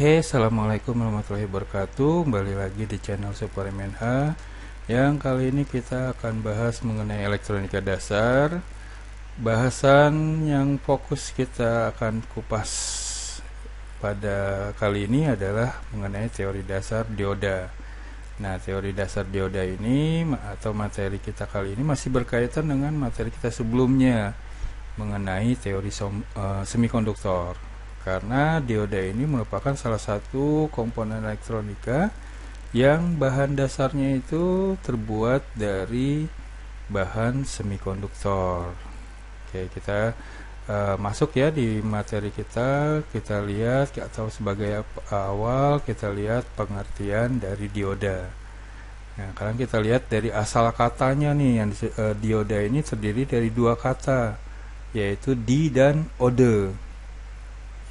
Oke, assalamualaikum warahmatullahi wabarakatuh. Kembali lagi di channel Suplemen H. Yang kali ini kita akan bahas mengenai elektronika dasar. Bahasan yang fokus kita akan kupas pada kali ini adalah mengenai teori dasar dioda. Nah, teori dasar dioda ini atau materi kita kali ini masih berkaitan dengan materi kita sebelumnya mengenai teori semikonduktor. Karena dioda ini merupakan salah satu komponen elektronika yang bahan dasarnya itu terbuat dari bahan semikonduktor. Oke, kita masuk ya di materi kita lihat atau sebagai awal kita lihat pengertian dari dioda. Nah, sekarang kita lihat dari asal katanya nih, yang dioda ini terdiri dari dua kata, yaitu di dan ode,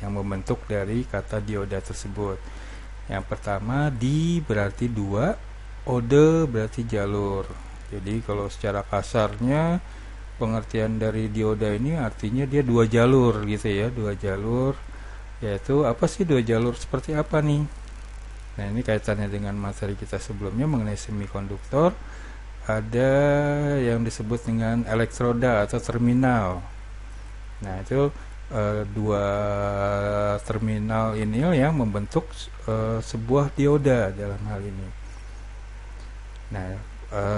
yang membentuk dari kata dioda tersebut. Yang pertama, di berarti dua, ode berarti jalur. Jadi kalau secara kasarnya pengertian dari dioda ini artinya dia dua jalur gitu ya, dua jalur. Yaitu apa sih dua jalur, seperti apa nih? Nah, ini kaitannya dengan materi kita sebelumnya mengenai semikonduktor. Ada yang disebut dengan elektroda atau terminal. Nah, itu dua terminal ini yang membentuk sebuah dioda dalam hal ini. Nah,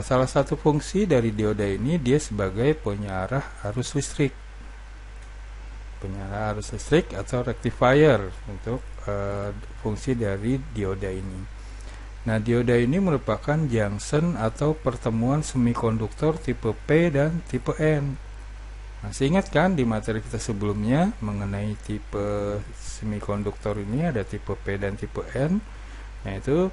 salah satu fungsi dari dioda ini dia sebagai penyarah arus listrik, atau rectifier untuk fungsi dari dioda ini. Nah, dioda ini merupakan junction atau pertemuan semikonduktor tipe P dan tipe N. Masih ingat kan di materi kita sebelumnya mengenai tipe semikonduktor ini ada tipe P dan tipe N. Nah, itu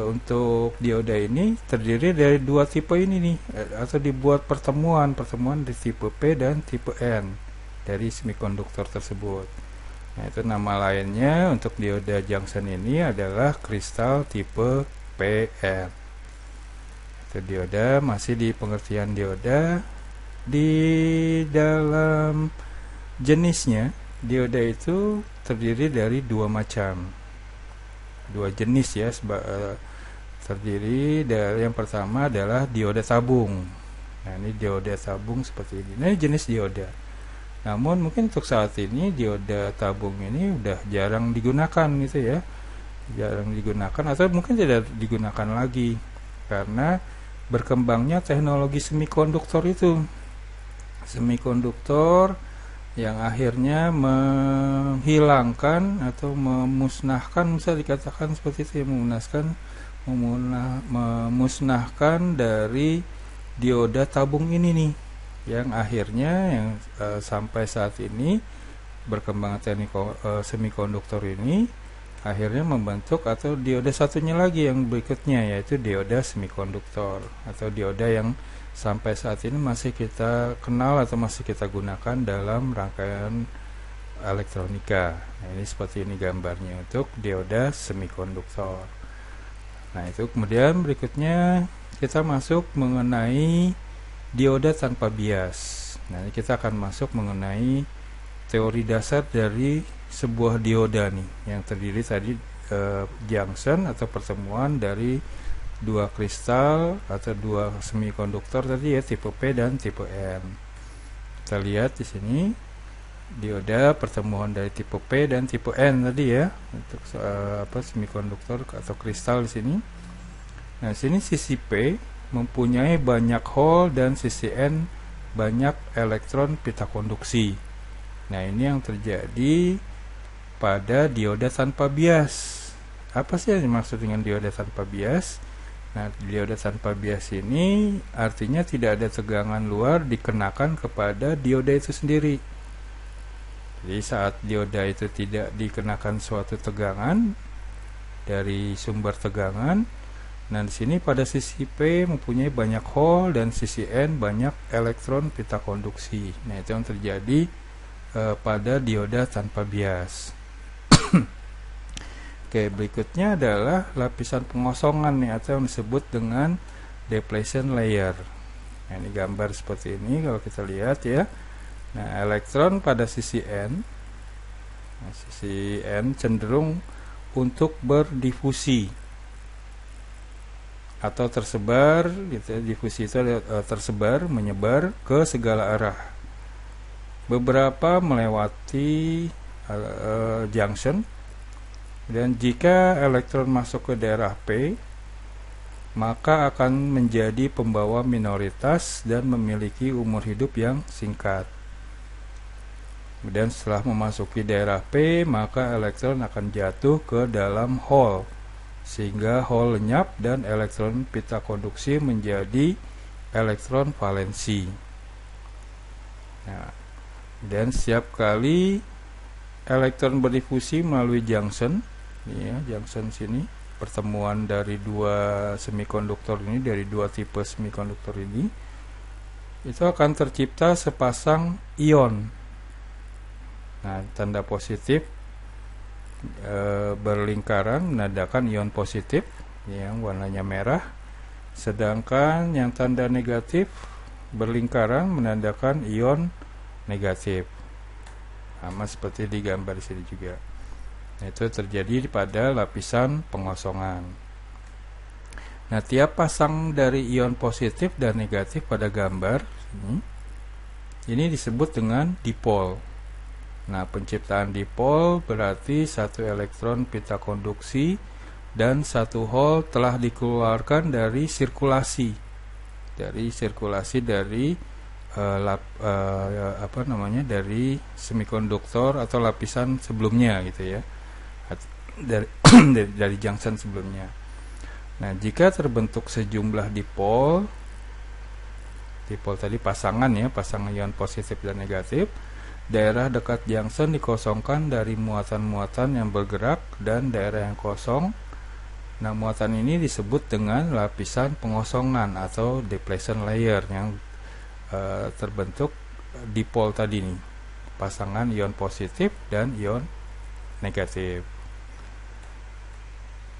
untuk dioda ini terdiri dari dua tipe ini nih, atau dibuat pertemuan di tipe P dan tipe N dari semikonduktor tersebut. Nah, itu nama lainnya untuk dioda junction ini adalah kristal tipe PN. Itu dioda, masih di pengertian dioda. Di dalam jenisnya, dioda itu terdiri dari dua jenis ya. Terdiri dari, yang pertama adalah dioda tabung. Nah, ini dioda tabung seperti ini. Ini jenis dioda. Namun mungkin untuk saat ini dioda tabung ini udah jarang digunakan gitu ya. Jarang digunakan atau mungkin tidak digunakan lagi karena berkembangnya teknologi semikonduktor itu. Semikonduktor yang akhirnya menghilangkan atau memusnahkan, bisa dikatakan seperti itu ya, memusnahkan dari dioda tabung ini nih, yang akhirnya sampai saat ini berkembang teknik semikonduktor ini akhirnya membentuk atau dioda satunya lagi yang berikutnya, yaitu dioda semikonduktor atau dioda yang sampai saat ini masih kita kenal atau masih kita gunakan dalam rangkaian elektronika. Nah, ini seperti ini gambarnya untuk dioda semikonduktor. Nah, itu kemudian berikutnya kita masuk mengenai dioda tanpa bias. Nah, ini kita akan masuk mengenai teori dasar dari sebuah dioda nih, yang terdiri tadi junction atau pertemuan dari dua kristal atau dua semikonduktor tadi ya, tipe P dan tipe N. Kita lihat di sini dioda pertemuan dari tipe P dan tipe N tadi ya, untuk semikonduktor atau kristal di sini. Nah, sini sisi P mempunyai banyak hole dan sisi N banyak elektron pita konduksi. Nah, ini yang terjadi pada dioda tanpa bias. Apa sih yang dimaksud dengan dioda tanpa bias? Nah, dioda tanpa bias ini artinya tidak ada tegangan luar dikenakan kepada dioda itu sendiri. Jadi saat dioda itu tidak dikenakan suatu tegangan dari sumber tegangan, nah di sini pada sisi P mempunyai banyak hole dan sisi N banyak elektron pita konduksi. Nah, itu yang terjadi pada dioda tanpa bias. Oke, berikutnya adalah lapisan pengosongan nih, atau yang disebut dengan depletion layer. Nah, ini gambar seperti ini kalau kita lihat ya. Nah, elektron pada sisi N cenderung untuk berdifusi atau tersebar gitu. Difusi itu tersebar, menyebar ke segala arah. Beberapa melewati junction, dan jika elektron masuk ke daerah P, maka akan menjadi pembawa minoritas dan memiliki umur hidup yang singkat. Kemudian setelah memasuki daerah P, maka elektron akan jatuh ke dalam hole, sehingga hole lenyap dan elektron pita konduksi menjadi elektron valensi. Nah, dan setiap kali elektron berdifusi melalui junction, ini ya, junction sini, pertemuan dari dua semikonduktor ini, dari dua tipe semikonduktor ini, itu akan tercipta sepasang ion. Nah, tanda positif berlingkaran menandakan ion positif yang warnanya merah, sedangkan yang tanda negatif berlingkaran menandakan ion negatif. Sama seperti di gambar di sini juga. Nah, itu terjadi pada lapisan pengosongan. Nah, tiap pasang dari ion positif dan negatif pada gambar ini disebut dengan dipol. Nah, penciptaan dipol berarti satu elektron pita konduksi dan satu hole telah dikeluarkan dari sirkulasi, dari dari semikonduktor atau lapisan sebelumnya gitu ya, dari dari junction sebelumnya. Nah, jika terbentuk sejumlah dipol tadi pasangan ya, pasangan ion positif dan negatif, daerah dekat junction dikosongkan dari muatan-muatan yang bergerak dan daerah yang kosong. Nah, muatan ini disebut dengan lapisan pengosongan atau depletion layer yang terbentuk dipol tadi nih, pasangan ion positif dan ion negatif.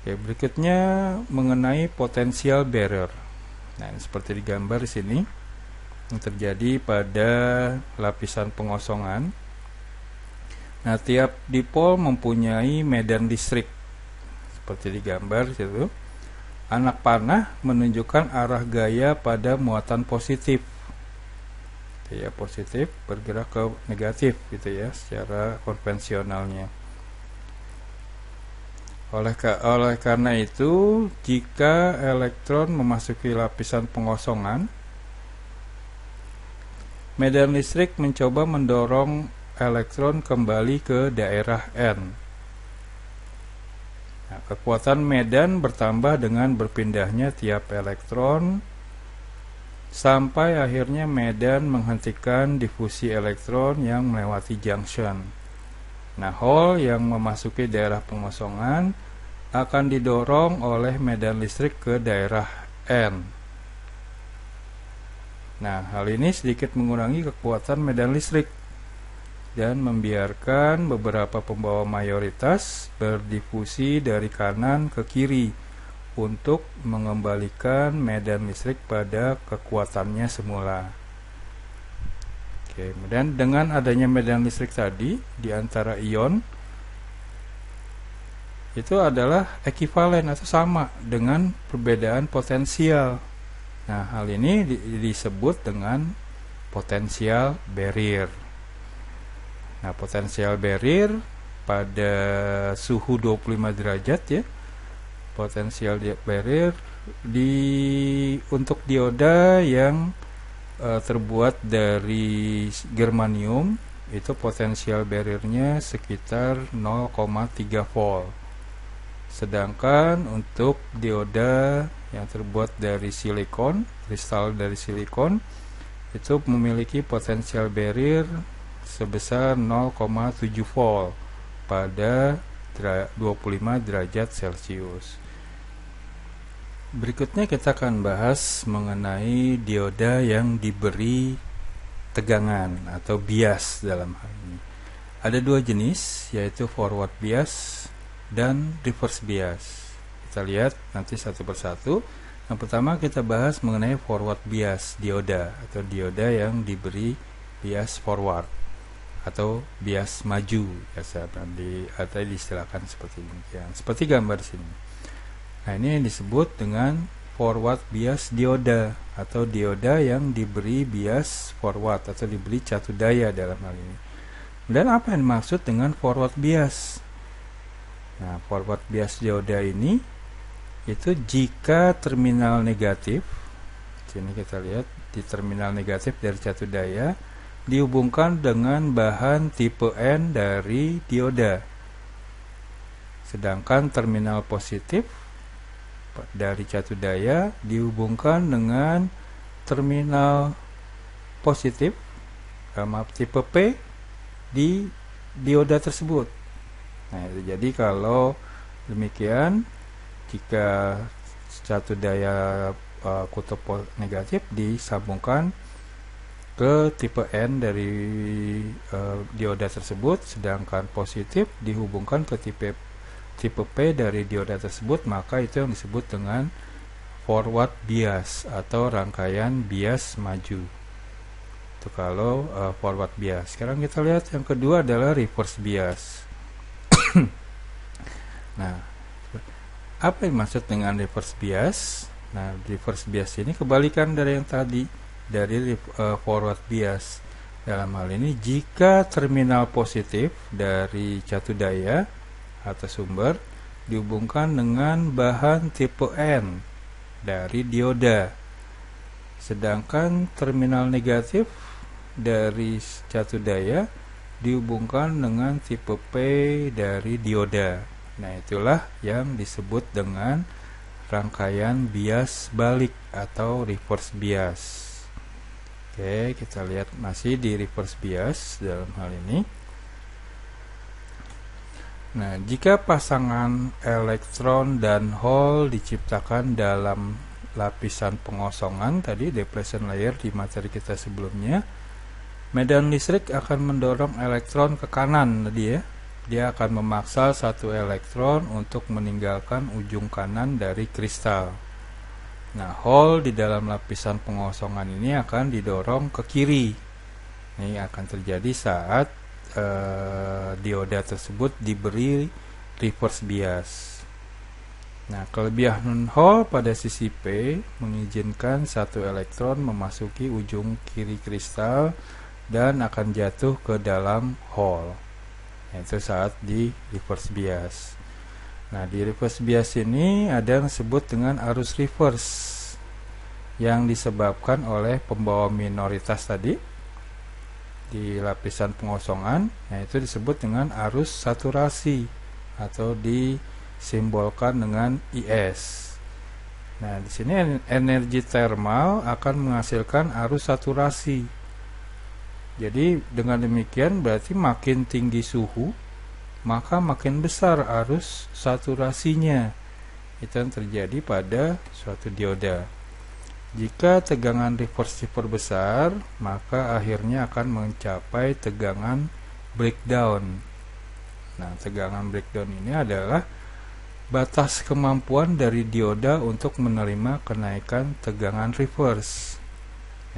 Oke, berikutnya mengenai potential barrier. Nah, ini seperti digambar di sini, yang terjadi pada lapisan pengosongan. Nah, tiap dipol mempunyai medan listrik seperti digambar situ. Anak panah menunjukkan arah gaya pada muatan positif. Ya, positif bergerak ke negatif gitu ya, secara konvensionalnya. Oleh karena itu, jika elektron memasuki lapisan pengosongan, medan listrik mencoba mendorong elektron kembali ke daerah N. Nah, kekuatan medan bertambah dengan berpindahnya tiap elektron, sampai akhirnya medan menghentikan difusi elektron yang melewati junction. Nah, hole yang memasuki daerah pengosongan akan didorong oleh medan listrik ke daerah N. Nah, hal ini sedikit mengurangi kekuatan medan listrik dan membiarkan beberapa pembawa mayoritas berdifusi dari kanan ke kiri untuk mengembalikan medan listrik pada kekuatannya semula. Oke, kemudian dengan adanya medan listrik tadi di antara ion, itu adalah ekivalen atau sama dengan perbedaan potensial. Nah, hal ini disebut dengan potensial barrier. Nah, potensial barrier pada suhu 25 derajat ya. Potensial barrier untuk dioda yang terbuat dari germanium, itu potensial barriernya sekitar 0,3 volt. Sedangkan untuk dioda yang terbuat dari silikon, kristal dari silikon, itu memiliki potensial barrier sebesar 0,7 volt pada 25 derajat Celcius. Berikutnya kita akan bahas mengenai dioda yang diberi tegangan atau bias dalam hal ini. Ada dua jenis, yaitu forward bias dan reverse bias. Kita lihat nanti satu persatu. Yang pertama kita bahas mengenai forward bias dioda atau dioda yang diberi bias forward. atau bias maju biasa atau diistilahkan seperti demikian, seperti gambar sini. Nah, ini yang disebut dengan forward bias dioda atau dioda yang diberi bias forward atau diberi catu daya dalam hal ini. Dan apa yang dimaksud dengan forward bias? Nah, forward bias dioda ini itu jika terminal negatif, sini kita lihat di terminal negatif dari catu daya dihubungkan dengan bahan tipe N dari dioda, sedangkan terminal positif dari catu daya dihubungkan dengan terminal positif tipe P di dioda tersebut. Nah, jadi kalau demikian, jika catu daya kutub negatif disambungkan ke tipe N dari dioda tersebut, sedangkan positif dihubungkan ke tipe P dari dioda tersebut, maka itu yang disebut dengan forward bias atau rangkaian bias maju. Itu kalau forward bias. Sekarang kita lihat yang kedua adalah reverse bias. Nah, apa yang dimaksud dengan reverse bias? Nah, reverse bias ini kebalikan dari yang tadi, dari forward bias. Dalam hal ini, jika terminal positif dari catu daya atau sumber dihubungkan dengan bahan tipe N dari dioda, sedangkan terminal negatif dari catu daya dihubungkan dengan tipe P dari dioda. Nah, itulah yang disebut dengan rangkaian bias balik atau reverse bias. Oke, kita lihat masih di reverse bias dalam hal ini. Nah, jika pasangan elektron dan hole diciptakan dalam lapisan pengosongan tadi, depletion layer di materi kita sebelumnya, medan listrik akan mendorong elektron ke kanan tadi ya. Dia akan memaksa satu elektron untuk meninggalkan ujung kanan dari kristal. Nah, hole di dalam lapisan pengosongan ini akan didorong ke kiri. Ini akan terjadi saat dioda tersebut diberi reverse bias. Nah, kelebihan hole pada sisi P mengizinkan satu elektron memasuki ujung kiri kristal dan akan jatuh ke dalam hole. Itu saat di reverse bias. Nah, di reverse bias ini ada yang disebut dengan arus reverse yang disebabkan oleh pembawa minoritas tadi di lapisan pengosongan. Nah, itu disebut dengan arus saturasi atau disimbolkan dengan IS. Nah, di sini energi termal akan menghasilkan arus saturasi. Jadi dengan demikian berarti makin tinggi suhu, maka makin besar arus saturasinya. Itu yang terjadi pada suatu dioda. Jika tegangan reverse besar, maka akhirnya akan mencapai tegangan breakdown. Nah, tegangan breakdown ini adalah batas kemampuan dari dioda untuk menerima kenaikan tegangan reverse.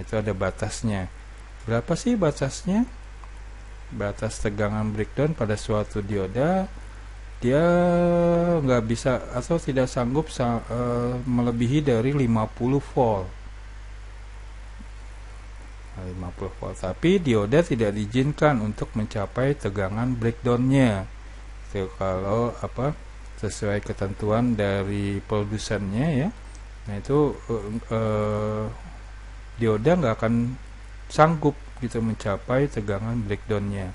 Itu ada batasnya. Berapa sih batasnya? Batas tegangan breakdown pada suatu dioda, dia nggak bisa atau tidak sanggup melebihi dari 50 volt. 50 volt. Tapi dioda tidak diizinkan untuk mencapai tegangan breakdownnya. Itu kalau sesuai ketentuan dari produsennya ya. Nah, itu dioda nggak akan sanggup gitu mencapai tegangan breakdownnya.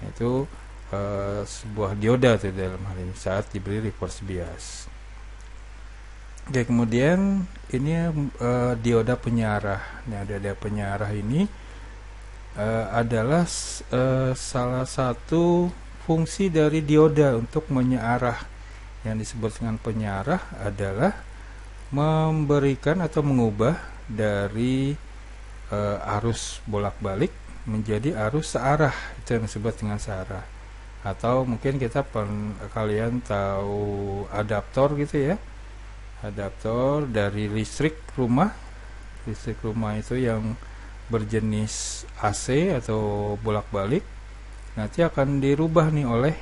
Itu sebuah dioda tuh dalam hal ini saat diberi reverse bias. Oke, kemudian ini dioda penyarah. Nah, dioda penyarah ini adalah salah satu fungsi dari dioda untuk menyarah. Yang disebut dengan penyarah adalah memberikan atau mengubah dari arus bolak-balik menjadi arus searah. Itu yang disebut dengan searah. Atau mungkin kalian tahu adaptor gitu ya. Adaptor dari listrik rumah. Listrik rumah itu yang berjenis AC atau bolak-balik. nanti akan dirubah nih oleh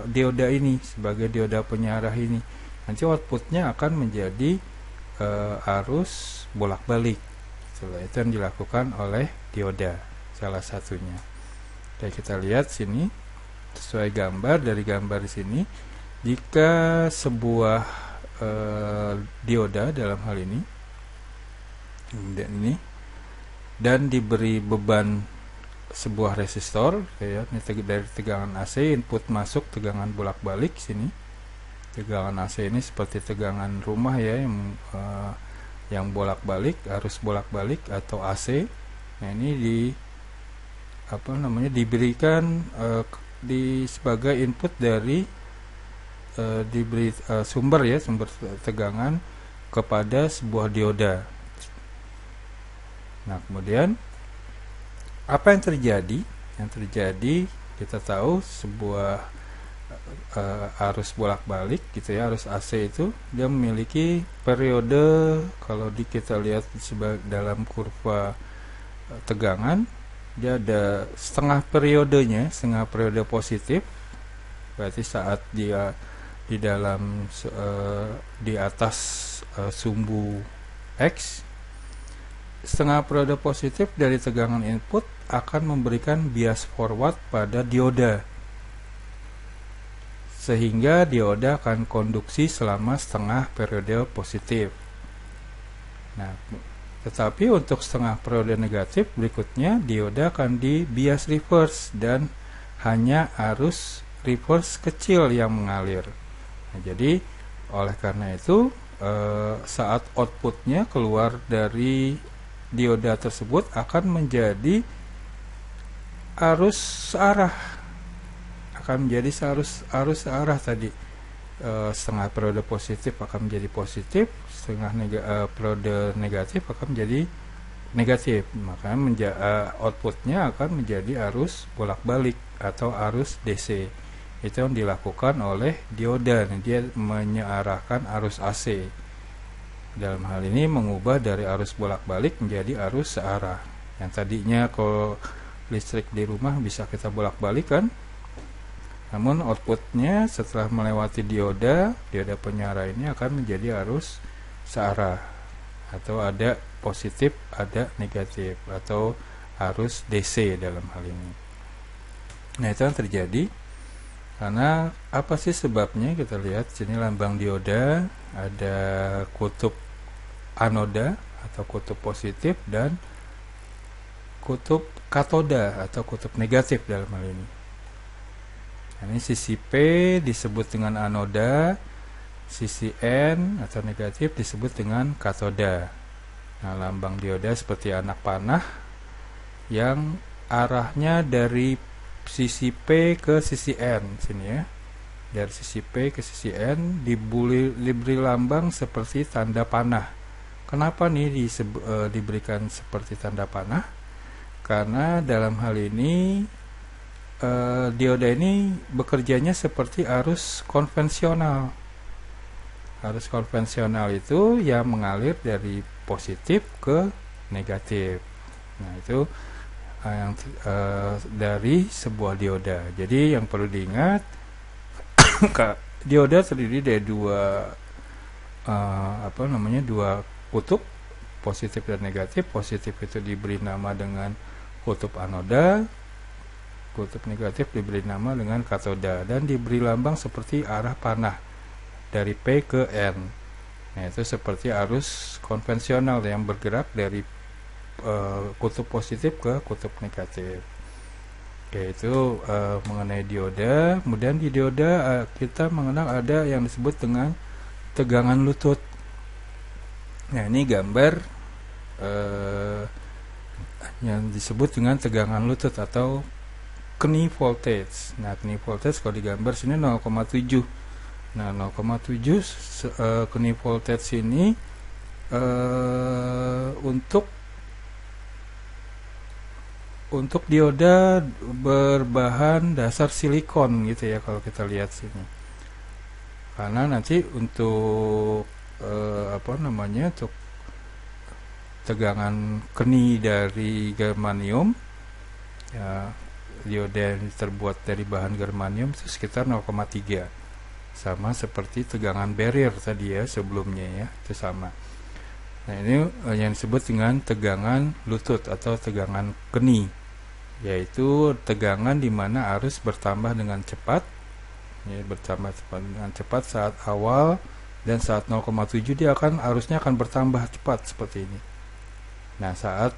dioda ini sebagai dioda penyarah ini. Nanti outputnya akan menjadi arus bolak-balik. Itu yang dilakukan oleh dioda, salah satunya. Oke, kita lihat sini sesuai gambar. Dari gambar di sini, jika sebuah dioda dalam hal ini dan diberi beban sebuah resistor, ya, ini dari tegangan AC, input masuk tegangan bolak-balik sini. Tegangan AC ini seperti tegangan rumah ya, yang bolak-balik, arus bolak-balik atau AC. Nah, ini diberikan sebagai input dari diberi sumber tegangan kepada sebuah dioda. Nah, kemudian apa yang terjadi? Yang terjadi, kita tahu sebuah arus bolak-balik gitu ya, arus AC itu dia memiliki periode. Kalau kita lihat dalam kurva tegangan, dia ada setengah periodenya, setengah periode positif. Berarti saat dia di dalam di atas sumbu X, setengah periode positif dari tegangan input akan memberikan bias forward pada dioda, sehingga dioda akan konduksi selama setengah periode positif. Nah, tetapi untuk setengah periode negatif berikutnya, dioda akan di bias reverse dan hanya arus reverse kecil yang mengalir. Nah, jadi oleh karena itu saat outputnya keluar dari dioda tersebut akan menjadi arus searah, arus searah tadi. Setengah periode positif akan menjadi positif, setengah periode negatif akan menjadi negatif. Maka outputnya akan menjadi arus bolak-balik atau arus DC. Itu yang dilakukan oleh dioda. Dia menyearahkan arus AC. Dalam hal ini mengubah dari arus bolak-balik menjadi arus searah. Yang tadinya kalau listrik di rumah bisa kita bolak-balik kan, namun outputnya setelah melewati dioda penyarah ini akan menjadi arus searah, atau ada positif ada negatif, atau arus DC dalam hal ini. Nah, itu yang terjadi karena apa sih sebabnya? Kita lihat sini lambang dioda, ada kutub anoda atau kutub positif dan kutub katoda atau kutub negatif dalam hal ini. Nah, ini sisi P disebut dengan anoda, sisi N atau negatif disebut dengan katoda. Nah, lambang dioda seperti anak panah yang arahnya dari sisi P ke sisi N sini ya. Dari sisi P ke sisi N diberi lambang seperti tanda panah. Kenapa nih diberikan seperti tanda panah? Karena dalam hal ini dioda ini bekerjanya seperti arus konvensional. Arus konvensional itu yang mengalir dari positif ke negatif. Nah, itu yang dari sebuah dioda. Jadi yang perlu diingat, dioda terdiri dari dua kutub, positif dan negatif. Positif itu diberi nama dengan kutub anoda, kutub negatif diberi nama dengan katoda, dan diberi lambang seperti arah panah dari P ke N. Nah, itu seperti arus konvensional yang bergerak dari kutub positif ke kutub negatif. Oke, itu mengenai dioda. Kemudian di dioda kita mengenal ada yang disebut dengan tegangan lutut. Nah, ini gambar yang disebut dengan tegangan lutut atau knee voltage. Nah, knee voltage kalau digambar sini 0,7. Nah, 0,7 knee voltage ini untuk dioda berbahan dasar silikon gitu ya, kalau kita lihat sini. Karena nanti untuk untuk tegangan keni dari germanium ya, dioda yang terbuat dari bahan germanium itu sekitar 0,3, sama seperti tegangan barrier tadi ya sebelumnya ya, itu sama. Nah ini yang disebut dengan tegangan lutut atau tegangan keni, yaitu tegangan di mana arus bertambah dengan cepat, ya, bertambah dengan cepat saat awal, dan saat 0,7 dia arusnya akan bertambah cepat seperti ini. Nah saat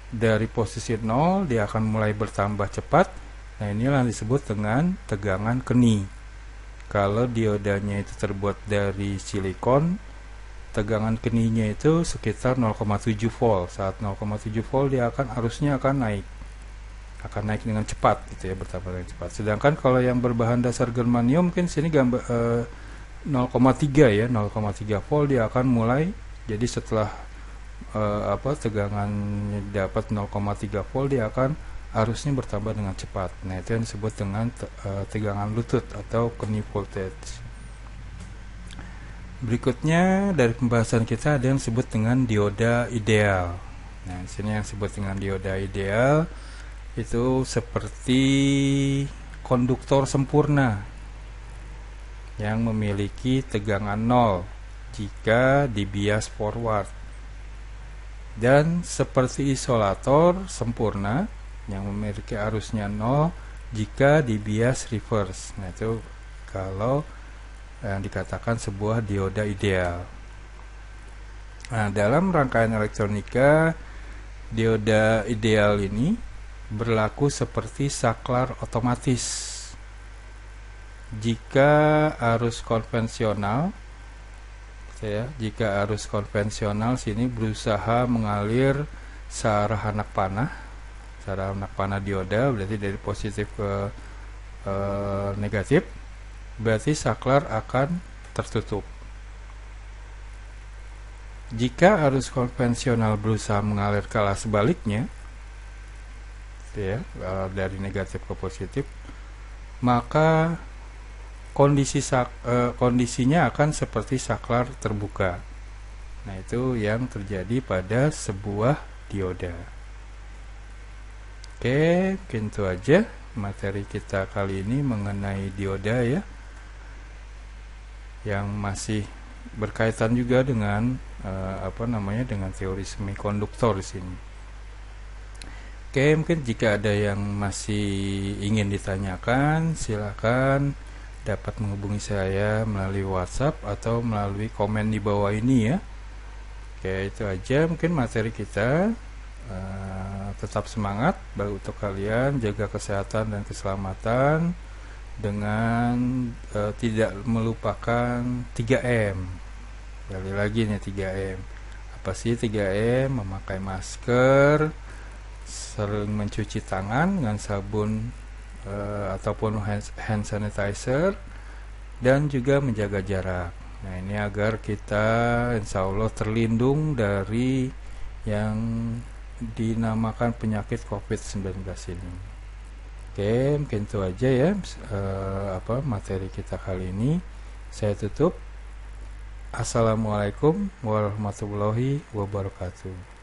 dari posisi 0 dia akan mulai bertambah cepat. Nah inilah yang disebut dengan tegangan keni. Kalau diodanya itu terbuat dari silikon, tegangan keninya itu sekitar 0,7 volt. Saat 0,7 volt dia arusnya akan naik dengan cepat gitu ya, bertambah dengan cepat. Sedangkan kalau yang berbahan dasar germanium mungkin sini gambar 0,3 ya, 0,3 volt dia akan mulai. Jadi setelah tegangan dapat 0,3 volt dia arusnya bertambah dengan cepat. Nah itu yang disebut dengan tegangan lutut atau keni voltage. Berikutnya dari pembahasan kita ada yang disebut dengan dioda ideal. Nah di sini yang disebut dengan dioda ideal itu seperti konduktor sempurna yang memiliki tegangan 0 jika dibias forward, dan seperti isolator sempurna yang memiliki arusnya 0 jika dibias reverse. Nah itu kalau yang dikatakan sebuah dioda ideal. Nah dalam rangkaian elektronika, dioda ideal ini berlaku seperti saklar otomatis. Jika arus konvensional sini berusaha mengalir searah anak panah dioda, berarti dari positif ke negatif, berarti saklar akan tertutup. Jika arus konvensional berusaha mengalir ke arah sebaliknya, dari negatif ke positif, maka kondisinya akan seperti saklar terbuka. Nah itu yang terjadi pada sebuah dioda. Oke, mungkin itu aja materi kita kali ini mengenai dioda ya, yang masih berkaitan juga dengan dengan teori semikonduktor di sini. Oke, mungkin jika ada yang masih ingin ditanyakan, silakan dapat menghubungi saya melalui WhatsApp atau melalui komen di bawah ini ya. Oke, itu aja mungkin materi kita. Tetap semangat untuk kalian, jaga kesehatan dan keselamatan dengan tidak melupakan 3M. Kali lagi nih 3M. Apa sih 3M? Memakai masker, sering mencuci tangan dengan sabun ataupun hand sanitizer, dan juga menjaga jarak. Nah ini agar kita insya Allah terlindung dari yang dinamakan penyakit COVID-19 ini. Oke, mungkin itu aja ya materi kita kali ini. Saya tutup. Assalamualaikum warahmatullahi wabarakatuh.